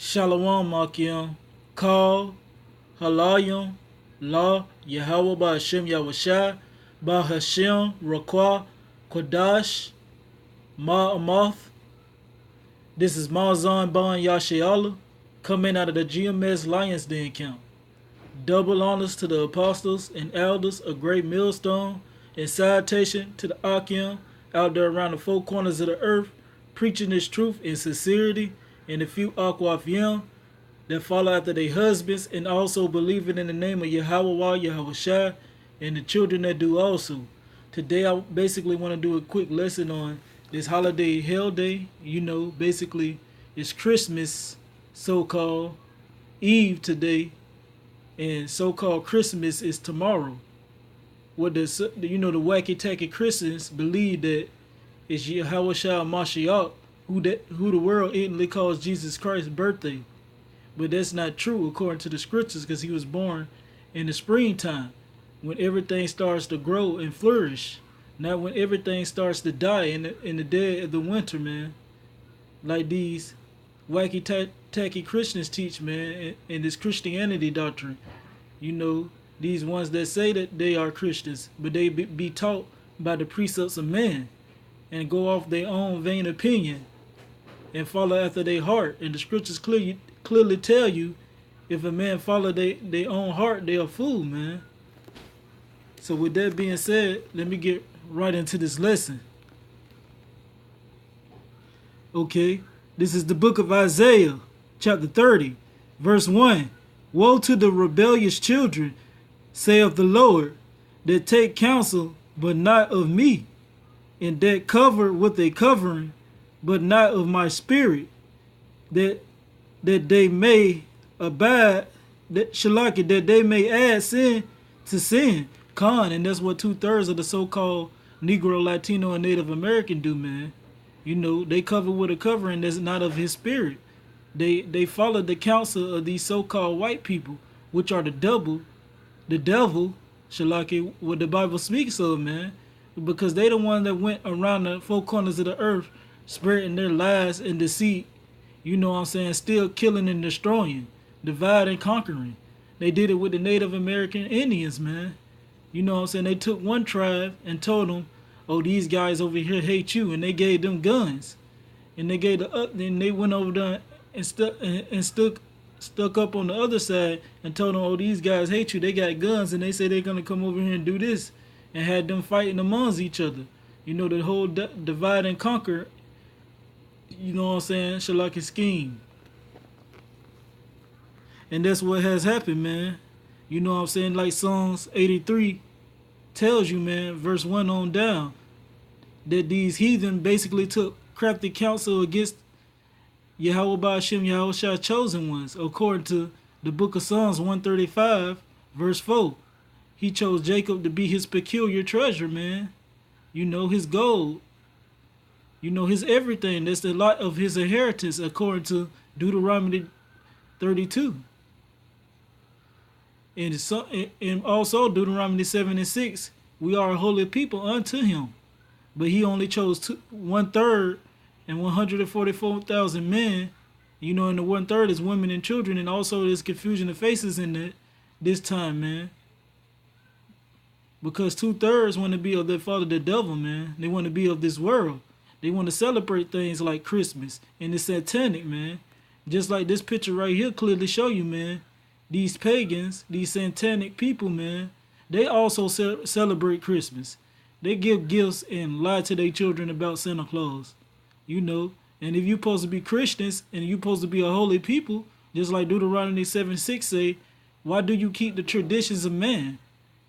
Shalom Akim, Kal, Halayim, La, Yahweh Ba'Hashem Yahushai, Ba'Hashem, Rakwa, Kodash, Ma'amoth. This is Mazan Ban Yashiala, coming out of the GMS Lions Den camp. Double honors to the apostles and elders of Great Millstone, and salutation to the Akim out there around the four corners of the earth, preaching this truth in sincerity, and the few Akwafim that follow after their husbands, and also believing in the name of Yahweh, Yahushai, and the children that do also. Today I basically want to do a quick lesson on this holiday hell day. Basically it's Christmas, so-called Eve today, and so-called Christmas is tomorrow. What the wacky tacky Christians believe that it's Yahweh Mashiach, who the world ignorantly calls Jesus Christ's birthday. But that's not true according to the scriptures, because he was born in the springtime, when everything starts to grow and flourish, not when everything starts to die in the dead of the winter, man. Like these wacky tacky Christians teach, man, in this Christianity doctrine. These ones that say that they are Christians, but they be taught by the precepts of man and go off their own vain opinion and follow after their heart. And the scriptures clearly tell you, if a man follow their own heart, they are a fool, man. So with that being said, let me get right into this lesson. Okay, this is the book of Isaiah, chapter 30, verse 1. Woe to the rebellious children, saith the Lord, that take counsel, but not of me, and that cover with a covering, but not of my spirit, that they may abide, that they may add sin to sin. And that's what 2/3 of the so-called Negro, Latino, and Native American do, man. They cover with a covering that's not of his spirit. They follow the counsel of these so-called white people, which are the devil, what the Bible speaks of, man. Because they the one that went around the four corners of the earth spreading their lies and deceit, still killing and destroying, divide and conquering. They did it with the Native American Indians, man. They took one tribe and told them, oh, these guys over here hate you, and they gave them guns. And they went over there and stuck up on the other side and told them, oh, these guys hate you, they got guns, and they say they're gonna come over here and do this, and had them fighting amongst each other. The whole divide and conquer, Shalaki scheme. And that's what has happened, man. Like Psalms 83 tells you, man, verse 1 on down, that these heathen basically took crafty counsel against Yahweh Ba'Hashem Yahushai chosen ones. According to the book of Psalms 135, verse 4, he chose Jacob to be his peculiar treasure, man. His gold. His everything. That's the lot of his inheritance, according to Deuteronomy 32. And also Deuteronomy 7:6, we are a holy people unto him. But he only chose 1/3 and 144,000 men. And the 1/3 is women and children, and also there's confusion of faces in this time, man. Because 2/3 want to be of their father, the devil, man. They want to be of this world. They want to celebrate things like Christmas, and it's satanic, man. Just like this picture right here clearly show you, man. These pagans, these satanic people, man, they also celebrate Christmas. They give gifts and lie to their children about Santa Claus, And if you're supposed to be Christians and you're supposed to be a holy people, just like Deuteronomy 7:6 say, why do you keep the traditions of man?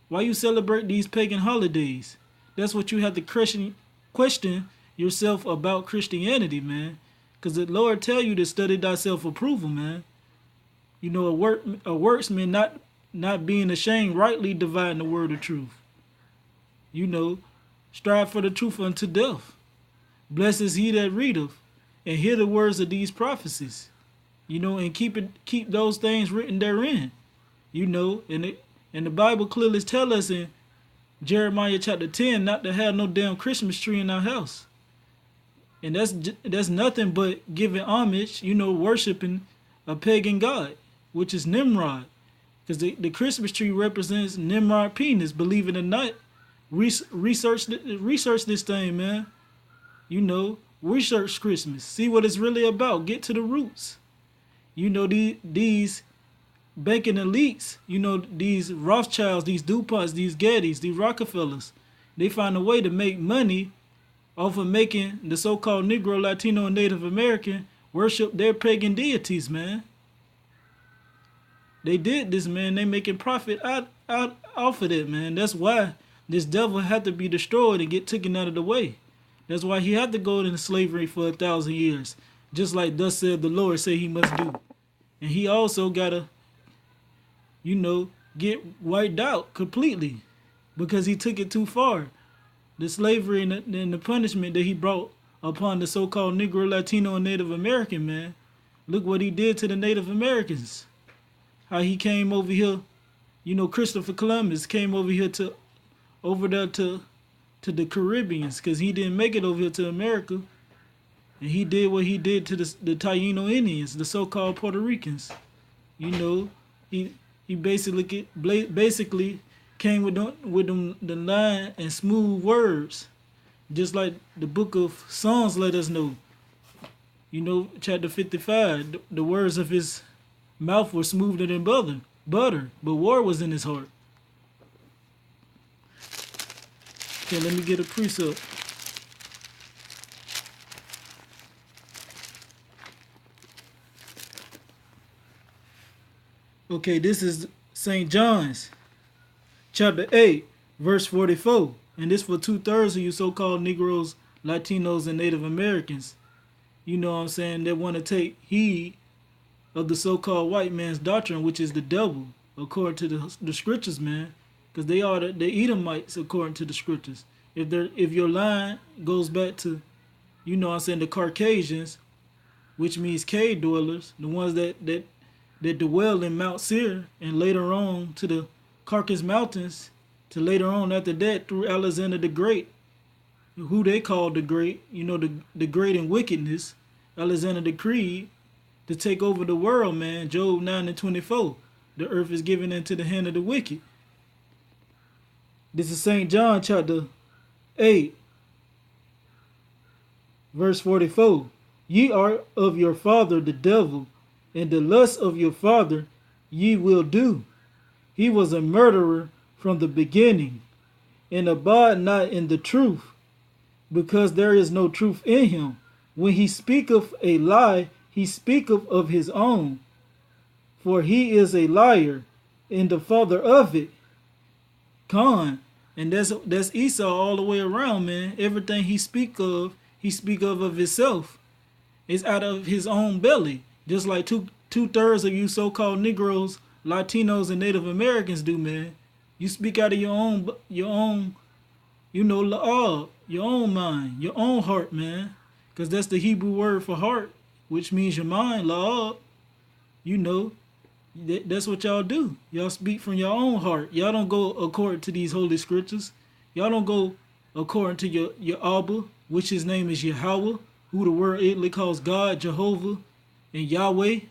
Why you celebrate these pagan holidays? That's what you have to question yourself about Christianity, man. Because the Lord tell you to study thyself approval, man. A worksman not being ashamed, rightly dividing the word of truth. Strive for the truth unto death. Blessed is he that readeth and hear the words of these prophecies. And keep those things written therein. And the Bible clearly tells us in Jeremiah chapter 10 not to have no damn Christmas tree in our house. And that's nothing but giving homage, worshiping a pagan god, which is Nimrod. Because the Christmas tree represents Nimrod penis, believe it or not. Research this thing, man. Research Christmas. See what it's really about. Get to the roots. These banking elites, these Rothschilds, these DuPonts, these Gettys, these Rockefellers, they find a way to make money off of making the so-called Negro, Latino, and Native American worship their pagan deities, man. They did this, man. They making profit out off of it, man. That's why this devil had to be destroyed and get taken out of the way. That's why he had to go into slavery for 1,000 years, just like thus said the Lord say he must do. And he also gotta, get wiped out completely because he took it too far. The slavery and the punishment that he brought upon the so-called Negro, Latino, and Native American, man. Look what he did to the Native Americans. How he came over here, Christopher Columbus came over here to the Caribbeans because he didn't make it over here to America. And he did what he did to the Taino Indians, the so-called Puerto Ricans. He basically came with the line and smooth words, just like the book of Psalms let us know. Chapter 55, the words of his mouth were smoother than butter, but war was in his heart. Okay, let me get a precept. Okay, this is St. John's, chapter 8, verse 44. And this for 2/3 of you so-called Negroes, Latinos, and Native Americans. You know what I'm saying? That want to take heed of the so-called white man's doctrine, which is the devil, according to the scriptures, man. Because they are the Edomites, according to the scriptures. If your line goes back to, the Caucasians, which means cave dwellers, the ones that dwell in Mount Seir, and later on to the Caucasus Mountains, to later on after that through Alexander the Great, who they called the Great, the Great in wickedness, Alexander decreed to take over the world, man. Job 9:24. The earth is given into the hand of the wicked. This is St. John chapter 8, verse 44. Ye are of your father the devil, and the lust of your father ye will do. He was a murderer from the beginning, and abide not in the truth, because there is no truth in him. When he speaketh a lie, he speaketh of his own, for he is a liar and the father of it. Con. And that's Esau all the way around, man. Everything he speak of himself. It's out of his own belly. Just like two-thirds of you so-called Negroes, Latinos, and Native Americans do, man. You speak out of your own, la'ah, your own mind, your own heart, man. Because that's the Hebrew word for heart, which means your mind, la'ah. That's what y'all do. Y'all speak from your own heart. Y'all don't go according to these holy scriptures. Y'all don't go according to your Abba, which his name is Yahweh, who the word Italy calls God, Jehovah, and Yahweh,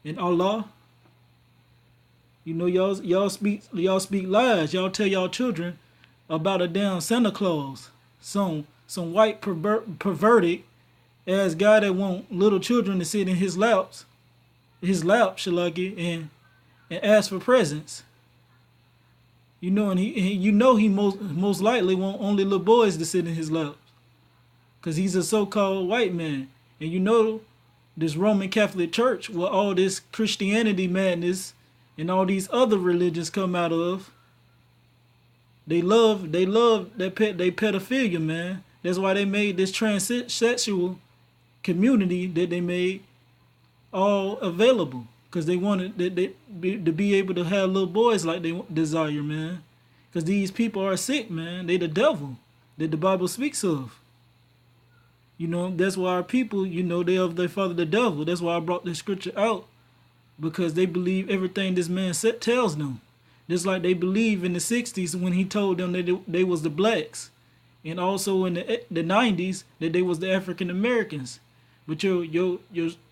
and Allah. Y'all speak lies. Y'all tell y'all children about a damn Santa Claus, some white perverted ass guy that want little children to sit in his lap, and ask for presents. And he most likely want only little boys to sit in his lap, cause he's a so-called white man. And this Roman Catholic Church, where all this Christianity madness and all these other religions come out of, they love they pedophilia, man. That's why they made this transsexual community that they made all available, because they wanted to be able to have little boys like they desire, man. Because these people are sick, man. They the devil that the Bible speaks of. That's why our people, they of their father the devil. That's why I brought this scripture out, because they believe everything this man tells them. Just like they believe in the 60s when he told them that they was the blacks, and also in the 90s that they was the African Americans. But your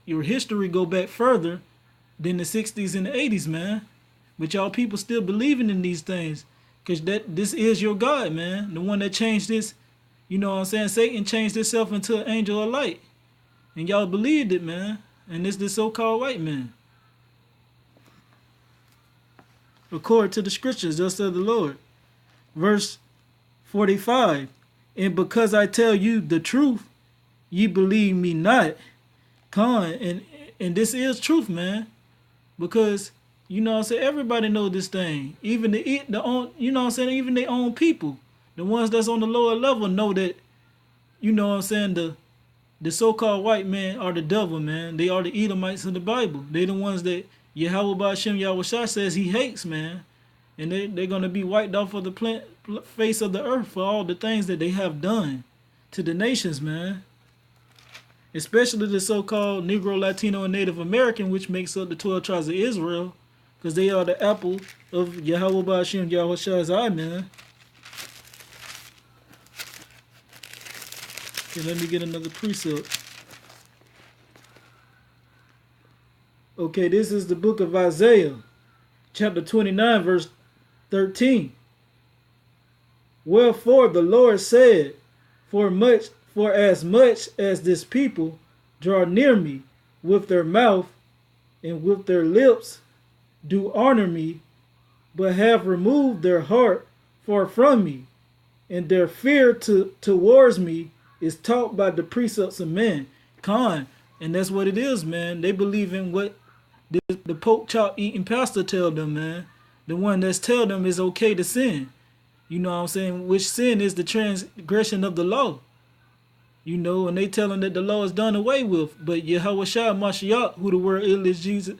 history go back further than the 60s and the 80s, man. But y'all people still believing in these things. Cause this is your God, man. The one that changed this, you know what I'm saying? Satan changed himself into an angel of light. And y'all believed it, man. And it's the so-called white man. According to the scriptures, thus said the Lord. Verse 45. And because I tell you the truth, ye believe me not. And this is truth, man. Because, you know what I'm saying, everybody know this thing. Even the own, you know what I'm saying, even their own people. The ones that's on the lower level know that, you know what I'm saying, the so-called white man are the devil, man. They are the Edomites of the Bible. They the ones that Yahweh Ba'Shem Yahushua says he hates, man. And they're going to be wiped off of the face of the earth for all the things that they have done to the nations, man. Especially the so-called Negro, Latino, and Native American, which makes up the 12 tribes of Israel. Because they are the apple of Yahweh Ba'Shem Yahushua's eye, man. Okay, let me get another precept. Okay, this is the book of Isaiah, chapter 29, verse 13. Wherefore the Lord said, for as much as this people draw near me with their mouth and with their lips do honor me, but have removed their heart far from me, and their fear towards me is taught by the precepts of men. And that's what it is, man. They believe in what the pork chop eating pastor tell them, man. The one that's tell them it's okay to sin. You know what I'm saying? Which sin is the transgression of the law. You know, and they tell them that the law is done away with. But Yahweh Shai Mashiach, who the word is Jesus,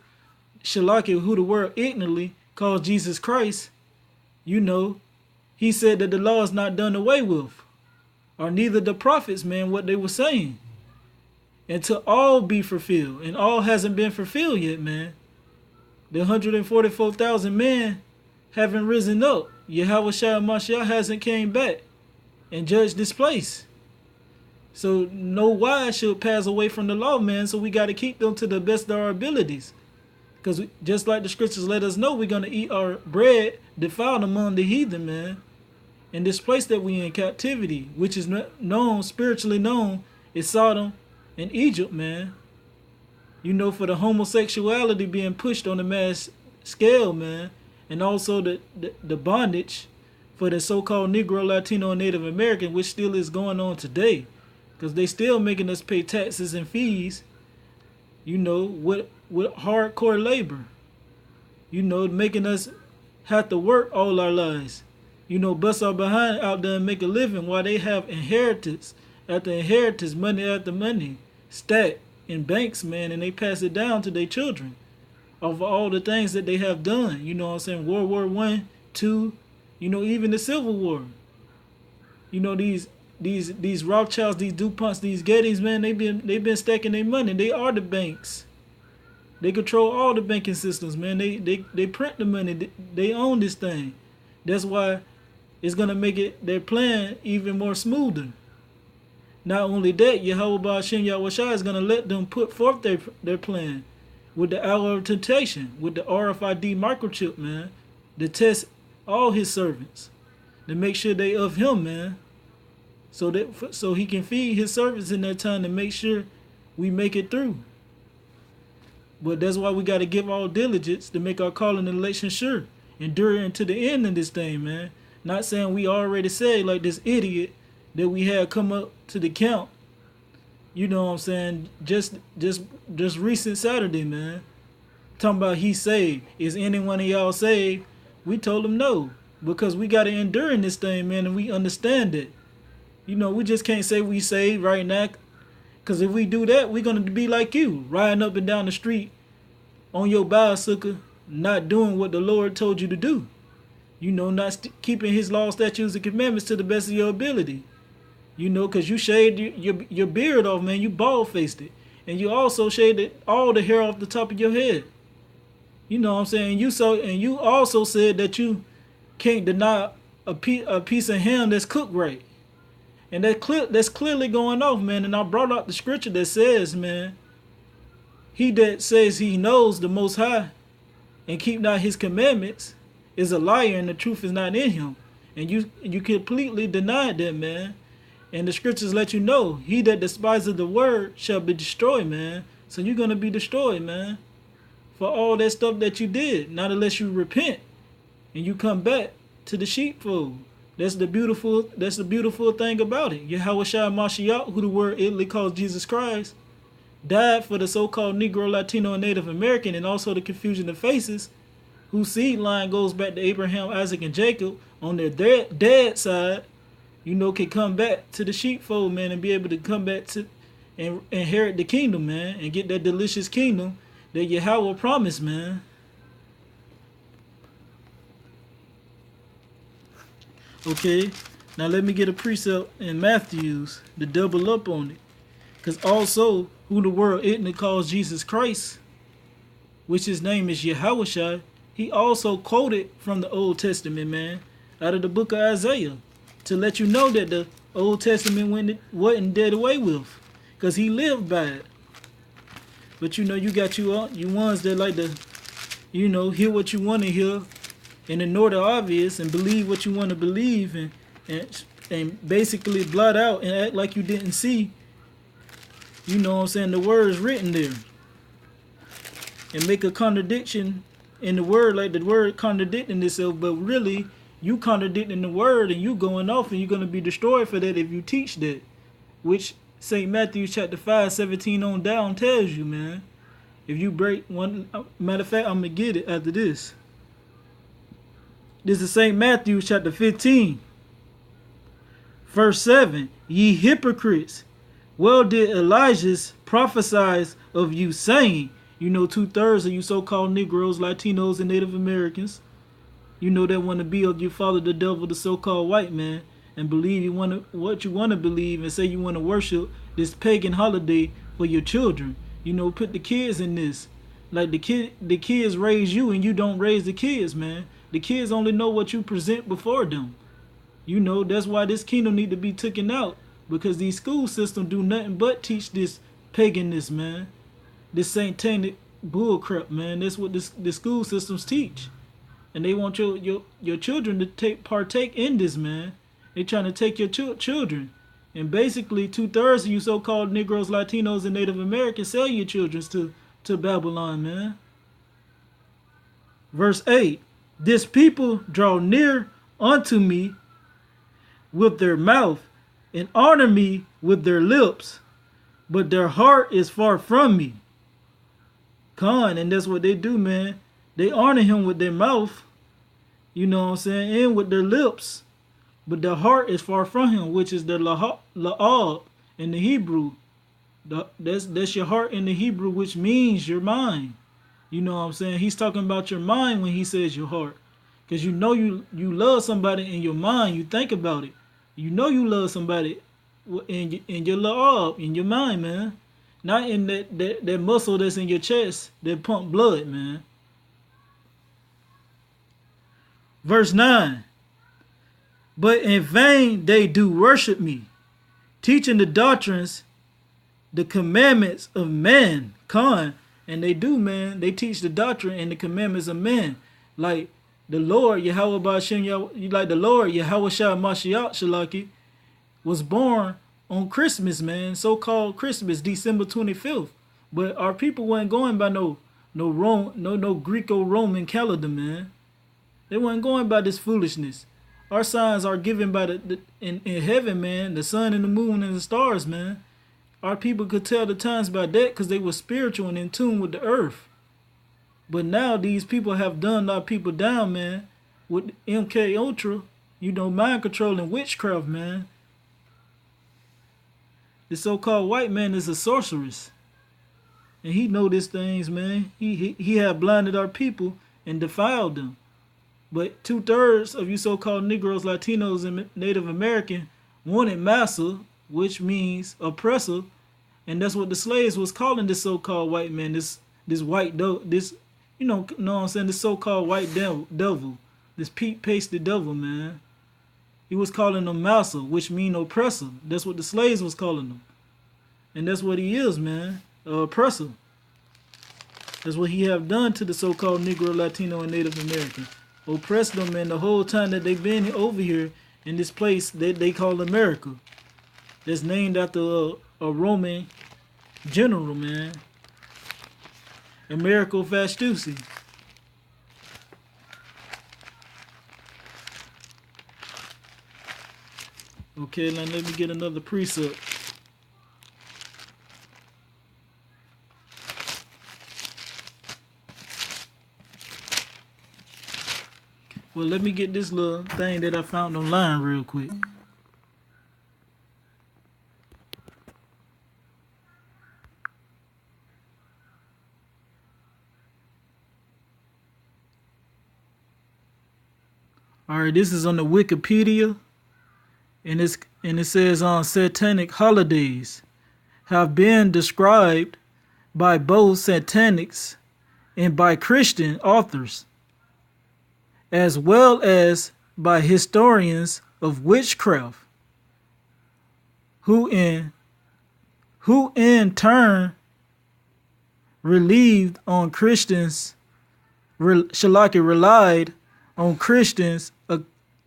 Shalaki, who the word ignorantly calls Jesus Christ, you know, he said that the law is not done away with. Or neither the prophets, man, what they were saying. And to all be fulfilled. And all hasn't been fulfilled yet, man. The 144,000 men haven't risen up. Yahweh Shai Mashiach hasn't came back and judged this place. So no wise should pass away from the law, man. So we got to keep them to the best of our abilities. Because just like the scriptures let us know, we're going to eat our bread defiled among the heathen, man. And this place that we in captivity, which is known, spiritually known, is Sodom and Egypt, man. You know, for the homosexuality being pushed on a mass scale, man. And also the bondage for the so-called Negro, Latino, and Native American, which still is going on today. Because they still making us pay taxes and fees, you know, with hardcore labor. You know, making us have to work all our lives. You know, bust our behind out there and make a living while they have inheritance after inheritance, money after money, stacked in banks, man, and they pass it down to their children of all the things that they have done. You know what I'm saying? World War I, II, you know, even the Civil War. You know, these Rothschilds, these DuPonts, these Gettys, man, they've been stacking their money. They are the banks. They control all the banking systems, man. They print the money. They own this thing. That's why it's gonna make their plan even more smoother. Not only that, Yahweh Ba'Shem Yahushua is gonna let them put forth their plan with the hour of temptation, with the RFID microchip, man, to test all his servants, to make sure they of him, man. So he can feed his servants in that time to make sure we make it through. But that's why we got to give all diligence to make our calling and election sure. Enduring to the end of this thing, man. Not saying we already said like this idiot that we had come up to the count. You know what I'm saying? Just recent Saturday, man. Talking about he saved. Is any one of y'all saved? We told him no. Because we got to endure in this thing, man, and we understand it. You know, we just can't say we saved right now. Because if we do that, we're going to be like you, riding up and down the street on your bicycle, not doing what the Lord told you to do. You know, not keeping his law, statutes, and commandments to the best of your ability. You know, because you shaved your beard off, man. You bald-faced it. And you also shaved all the hair off the top of your head. You know what I'm saying? And you also said that you can't deny a piece of ham that's cooked right. And that's clearly going off, man. And I brought out the scripture that says, man, he that says he knows the Most High and keep not his commandments is a liar, and the truth is not in him. And you completely denied that, man. And the scriptures let you know, he that despises the word shall be destroyed, man. So you're going to be destroyed, man, for all that stuff that you did. Not unless you repent and you come back to the sheepfold. That's the beautiful thing about it. Yahweh Shai Mashiach, who the word Italy calls Jesus Christ, died for the so-called Negro, Latino, and Native American, and also the confusion of faces, whose seed line goes back to Abraham, Isaac, and Jacob on their dead side, can come back to the sheepfold, man, and be able to come back to and inherit the kingdom, man, and get that delicious kingdom that Yahweh promised, man. Okay, now let me get a precept in Matthew's to double up on it. Because also, who the world ignorantly calls Jesus Christ, which his name is Yahushua, he also quoted from the Old Testament, man, out of the book of Isaiah, to let you know that the Old Testament wasn't dead away with, because he lived by it. But you got you ones that like to, hear what you want to hear and ignore the obvious and believe what you want to believe and basically blot out and act like you didn't see, the words written there. And make a contradiction in the word, like the word contradicting itself, but really you contradicting the word and you going off, and you're going to be destroyed for that if you teach that, which St. Matthew chapter 5:17 on down tells you, man. If you break one, matter of fact, I'm going to get it after this. This is St. Matthew chapter 15, verse 7. Ye hypocrites, well did Elijah prophesy of you, saying, 2/3 of you so-called Negroes, Latinos, and Native Americans, that want to be of you follow the devil, the so-called white man, and believe what you want to believe, and say you want to worship this pagan holiday for your children. Put the kids in this. Like the kids raise you, and you don't raise the kids, man. The kids only know what you present before them. That's why this kingdom need to be taken out, because these school systems do nothing but teach this paganness, man. This satanic bullcrap, man. That's what the school systems teach. And they want your children to partake in this, man. They trying to take your children. And basically 2/3 of you so-called Negroes, Latinos, and Native Americans sell your children to Babylon, man. Verse 8. This people draw near unto me with their mouth and honor me with their lips, but their heart is far from me. And that's what they do, man. They honor him with their mouth, and with their lips, but their heart is far from him, which is the la'ab in the Hebrew. That's your heart in the Hebrew, which means your mind. He's talking about your mind when he says your heart. Because you love somebody in your mind, you think about it. You love somebody in your la'ab, in your mind, man. Not in that muscle that's in your chest that pump blood, man. Verse 9. But in vain they do worship me, teaching the doctrines, the commandments of man. And they do, man. They teach the doctrine and the commandments of men. Like the Lord, Yahweh Ba'ashem, like the Lord, Yahweh Shai Mashiach Shalaki, was born on Christmas, man. So-called Christmas, December 25th. But our people weren't going by no Greco-Roman calendar, man. They weren't going by this foolishness. Our signs are given by in heaven, man. The sun and the moon and the stars, man. Our people could tell the times by that because they were spiritual and in tune with the earth. But now these people have done our people down, man, with MK Ultra, mind control and witchcraft, man. The so-called white man is a sorceress. And he know these things, man. He have blinded our people and defiled them. But 2/3 of you so-called Negroes, Latinos, and Native American wanted massa, which means oppressor, and that's what the slaves was calling this so-called white man, this white this know what I'm saying, this so-called white devil, this peat pasted devil, man. He was calling them master, which mean oppressor. That's what the slaves was calling them. And that's what he is, man. Oppressor. That's what he have done to the so-called Negro, Latino, and Native American. Oppressed them, man, the whole time that they've been over here in this place that they call America. That's named after a Roman general, man. Americo Vespucci. Okay, now let me get another precept. Well, let me get this little thing that I found online real quick. All right, this is on the Wikipedia, and it says on satanic holidays have been described by both satanics and by Christian authors, as well as by historians of witchcraft, who in turn relied on Christians'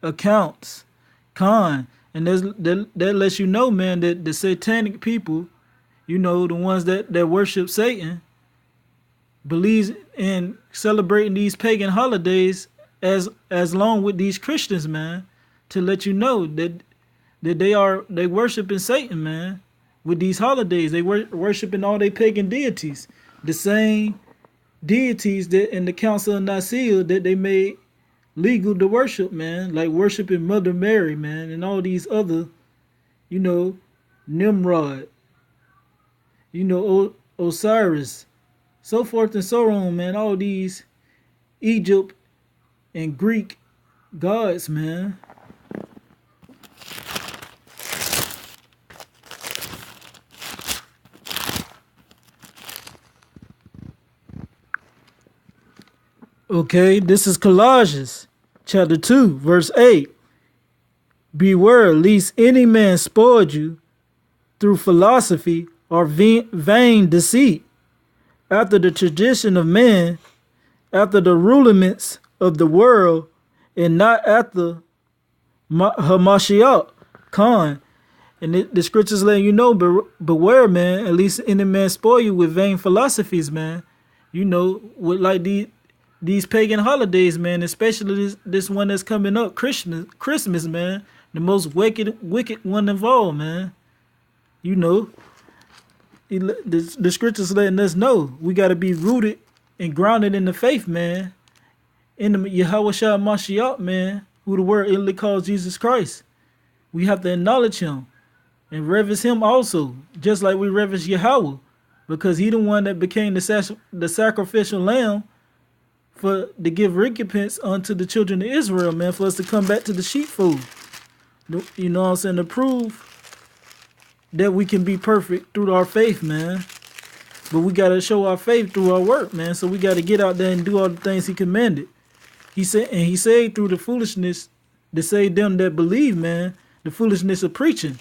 accounts. And that lets you know, man, that the satanic people, you know, the ones that worship Satan, believes in celebrating these pagan holidays as long with these Christians, man, to let you know that they worshiping Satan, man, with these holidays. They worshiping all their pagan deities, the same deities that in the Council of Nicaea that they made legal to worship, man, like worshiping Mother Mary, man, and all these other, you know, Nimrod, you know, Osiris, so forth and so on, man, all these Egypt and Greek gods, man. Okay, this is Colossians chapter 2, verse 8. Beware lest any man spoil you through philosophy or vain deceit, after the tradition of men, after the rudiments of the world, and not after Hamashiach Khan. And the scriptures letting you know, beware, man, at least any man spoil you with vain philosophies, man. You know, with like these pagan holidays, man, especially this one that's coming up, Christmas, man, the most wicked one of all, man. You know, the scriptures letting us know we got to be rooted and grounded in the faith, man, in the Yahweh Shah Mashiach, man, who the word literally calls Jesus Christ. We have to acknowledge him and reverence him also, just like we reverence Yahweh, because he the one that became the sacrificial lamb to give recompense unto the children of Israel, man, for us to come back to the sheepfold. You know what I'm saying? To prove that we can be perfect through our faith, man. But we got to show our faith through our work, man. So we got to get out there and do all the things he commanded. He said through the foolishness to save them that believe, man, the foolishness of preaching.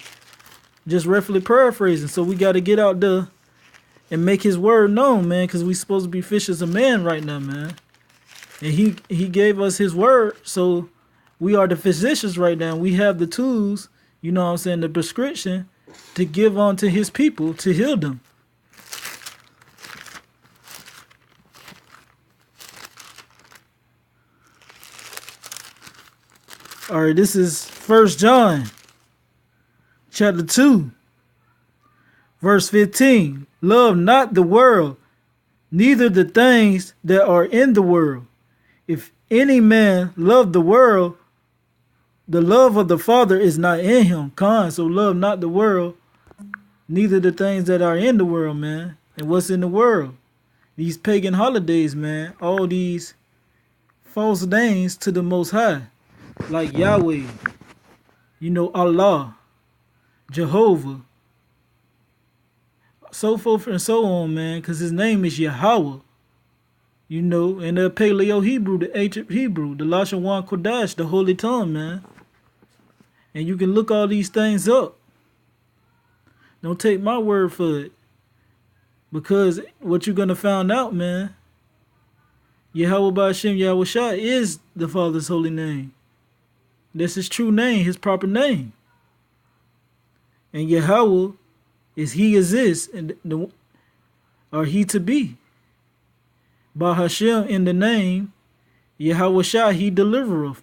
Just roughly paraphrasing. So we got to get out there and make his word known, man, because we supposed to be fishers of men right now, man. And he gave us his word, so we are the physicians right now. We have the tools, you know what I'm saying, the prescription to give on to his people to heal them. All right, this is 1 John chapter 2, verse 15. Love not the world, neither the things that are in the world. If any man love the world, the love of the Father is not in him. So love not the world, neither the things that are in the world, man. And what's in the world? These pagan holidays, man. All these false names to the Most High, like Yahweh, you know, Allah, Jehovah, so forth and so on, man, because his name is Yahweh. You know, in the Paleo Hebrew, the ancient Hebrew, the Lashawan Kodash, the Holy Tongue, man. And you can look all these things up. Don't take my word for it. Because what you're going to find out, man, Yahweh Ba'Shem Yahushua is the Father's holy name. That's his true name, his proper name. And Yahweh is he exists, or he to be. By Hashem in the name, Yahweh Shah, he delivereth.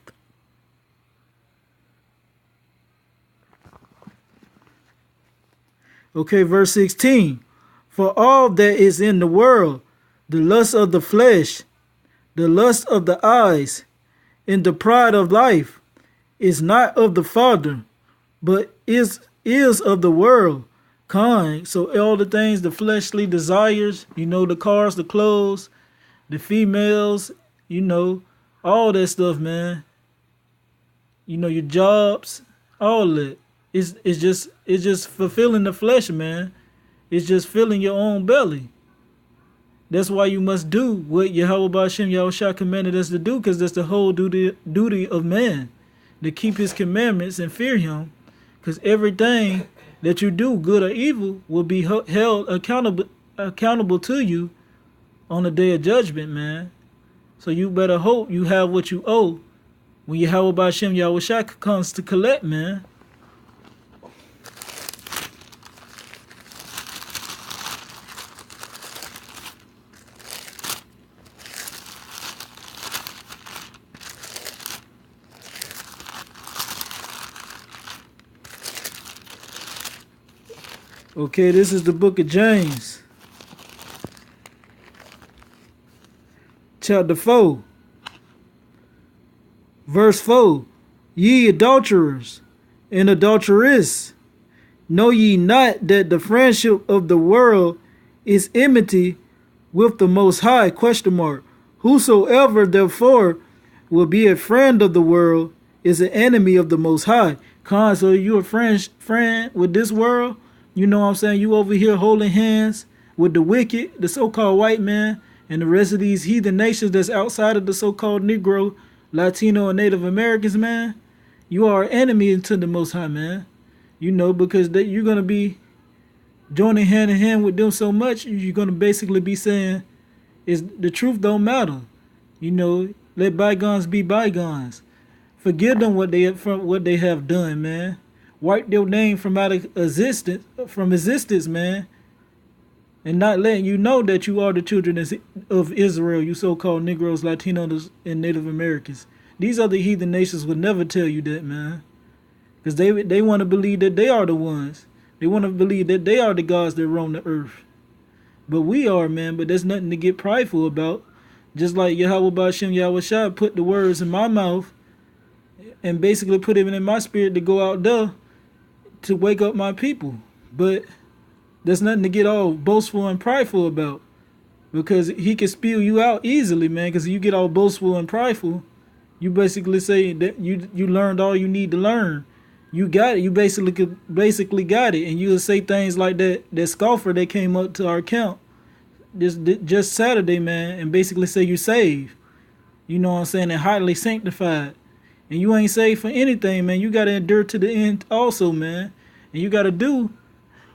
Okay, verse 16. For all that is in the world, the lust of the flesh, the lust of the eyes, and the pride of life, is not of the Father, but is of the world. Kind. So all the things, the fleshly desires, the cars, the clothes, the females, all that stuff, man. Your jobs, all that. It's just fulfilling the flesh, man. It's just filling your own belly. That's why you must do what Yahweh Ba'Shem Yahushua commanded us to do, because that's the whole duty of man, to keep his commandments and fear him, because everything that you do, good or evil, will be held accountable to you on the day of judgment, man. So you better hope you have what you owe when Yahweh Ba'Shem Yahushua comes to collect, man. Okay, this is the book of James, chapter 4, verse 4. Ye adulterers and adulteresses, know ye not that the friendship of the world is enmity with the Most High? ? Whosoever therefore will be a friend of the world is an enemy of the Most High. So you a friend with this world? You know what I'm saying? You over here holding hands with the wicked, the so-called white man, and the rest of these heathen nations that's outside of the so-called Negro, Latino, and Native Americans, man. You are an enemy to the Most High, man. Because you're going to be joining hand in hand with them so much, you're going to basically be saying, the truth don't matter. Let bygones be bygones. Forgive them what they have done, man. Wipe their name from existence, man. And not letting you know that you are the children of Israel, you so-called Negroes, Latinos, and Native Americans. These other heathen nations would never tell you that, man. Because they want to believe that they are the ones. They want to believe that they are the gods that roam the earth. But we are, man. But there's nothing to get prideful about. Just like Yahweh Ba'Shem Yahushua put the words in my mouth and basically put it in my spirit to go out there to wake up my people. But there's nothing to get all boastful and prideful about, because he can spew you out easily, man. Because you get all boastful and prideful, you basically say that you learned all you need to learn. You got it. You basically got it. And you'll say things like that scoffer that came up to our camp just Saturday, man, and basically say you saved. You know what I'm saying? And highly sanctified. And you ain't saved for anything, man. You got to endure to the end also, man. And you got to do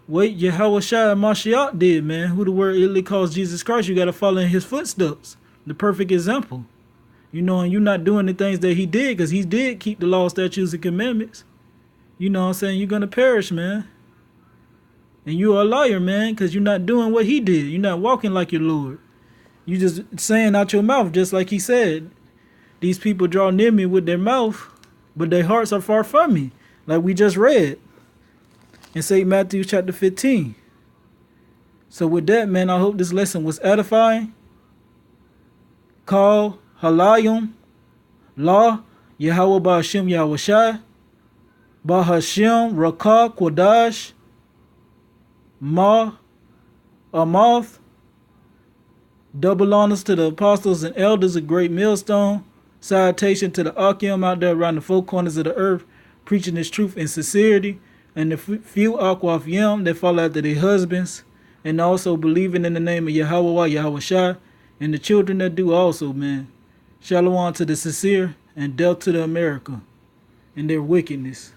what Yahweh Shai and Mashiach did, man. Who the word Italy calls Jesus Christ. You got to follow in his footsteps. The perfect example. And you're not doing the things that he did, because he did keep the law, statutes, and commandments. You know what I'm saying? You're going to perish, man. And you're a liar, man, because you're not doing what he did. You're not walking like your Lord. You just saying out your mouth, just like he said. These people draw near me with their mouth, but their hearts are far from me, like we just read in St. Matthew chapter 15. So with that, man, I hope this lesson was edifying. Call Halayim, Law, Yahweh Ba'Shem Yahushai, Bahashem, Rakah, Kodash, Ma, Amoth. Double honors to the apostles and elders, a great millstone. Salutation to the Akim out there around the four corners of the earth, preaching this truth in sincerity, and the few Akwaf Yam that follow after their husbands, and also believing in the name of Yahweh, Yahweh Shai, and the children that do also, man. Shalom to the sincere, and death to the America and their wickedness.